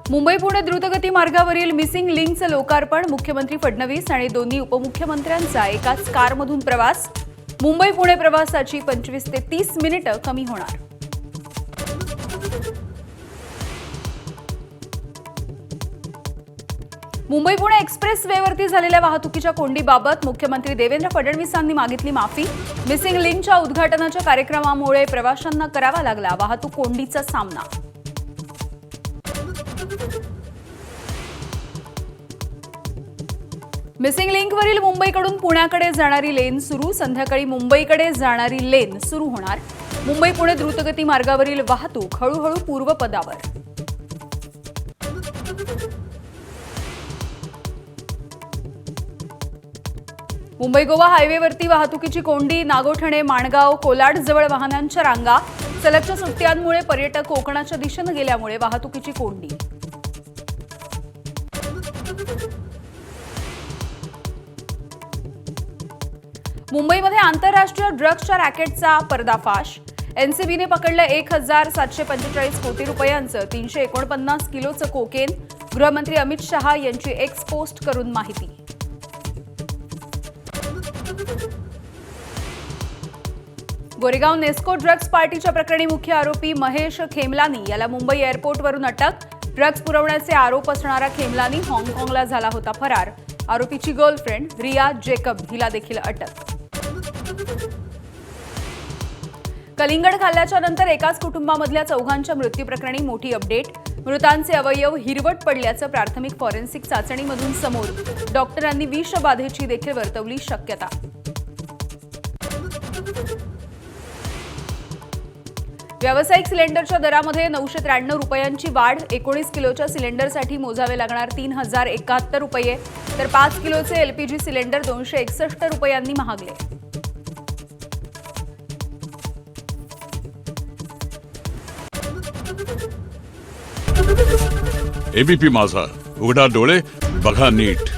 मुंबई पुणे द्रुतगती मार्गावरील मिसिंग लिंकचं लोकार्पण. मुख्यमंत्री फडणवीस आणि दोन्ही उपमुख्यमंत्र्यांचा एकाच कारमधून प्रवास. मुंबई पुणे प्रवासाची 25 ते 30 मिनिटं कमी होणार. मुंबई पुणे एक्सप्रेस वेवरती झालेल्या वाहतुकीच्या कोंडीबाबत मुख्यमंत्री देवेंद्र फडणवीसांनी मागितली माफी. मिसिंग लिंकच्या उद्घाटनाच्या कार्यक्रमामुळे प्रवाशांना करावा लागला वाहतूक कोंडीचा सामना. मिसिंग लिंकवरील मुंबईकडून पुण्याकडे जाणारी लेन सुरू. संध्याकाळी मुंबईकडे जाणारी लेन सुरू होणार. मुंबई पुणे द्रुतगती मार्गावरील वाहतूक हळूहळू पूर्वपदावर. मुंबई गोवा हायवेवरती वाहतुकीची कोंडी. नागोठणे माणगाव कोलाड जवळ वाहनांच्या रांगा. सलगच्या सुट्ट्यांमुळे पर्यटक कोकणाच्या दिशेने गेल्यामुळे वाहतुकीची कोंडी. मुंबईमध्ये आंतरराष्ट्रीय ड्रग्जच्या रॅकेटचा पर्दाफाश. एनसीबीने पकडलं 1,745 कोटी रुपयांचं 349 किलोचं कोकेन. गृहमंत्री अमित शहा यांची एक्स पोस्ट करून माहिती. गोरेगाव नेस्को ड्रग्ज पार्टीच्या प्रकरणी मुख्य आरोपी महेश खेमलानी याला मुंबई एअरपोर्टवरून अटक. ड्रग्ज पुरवण्याचे आरोप असणारा खेमलानी हाँगकाँगला झाला होता फरार. आरोपीची गर्लफ्रेंड रिया जेकब हिला देखील अटक. कलिंगड खाल्ल्याच्या नंतर एकाच कुटुंबामधल्या चौघांच्या मृत्यूप्रकरणी मोठी अपडेट. मृतांचे अवयव हिरवट पडल्याचं प्राथमिक फॉरेन्सिक चाचणीमधून समोर. डॉक्टरांनी विषबाधेची देखील वर्तवली शक्यता. व्यावसायिक सिलेंडरच्या दरामध्ये 993 रुपयांची वाढ. 19 किलोच्या सिलेंडरसाठी मोजावे लागणार 3,071 रुपये, तर 5 किलोचे एलपीजी सिलेंडर 261 रुपयांनी महागले. एबीपी माझा, उघडा डोळे बघा नीट.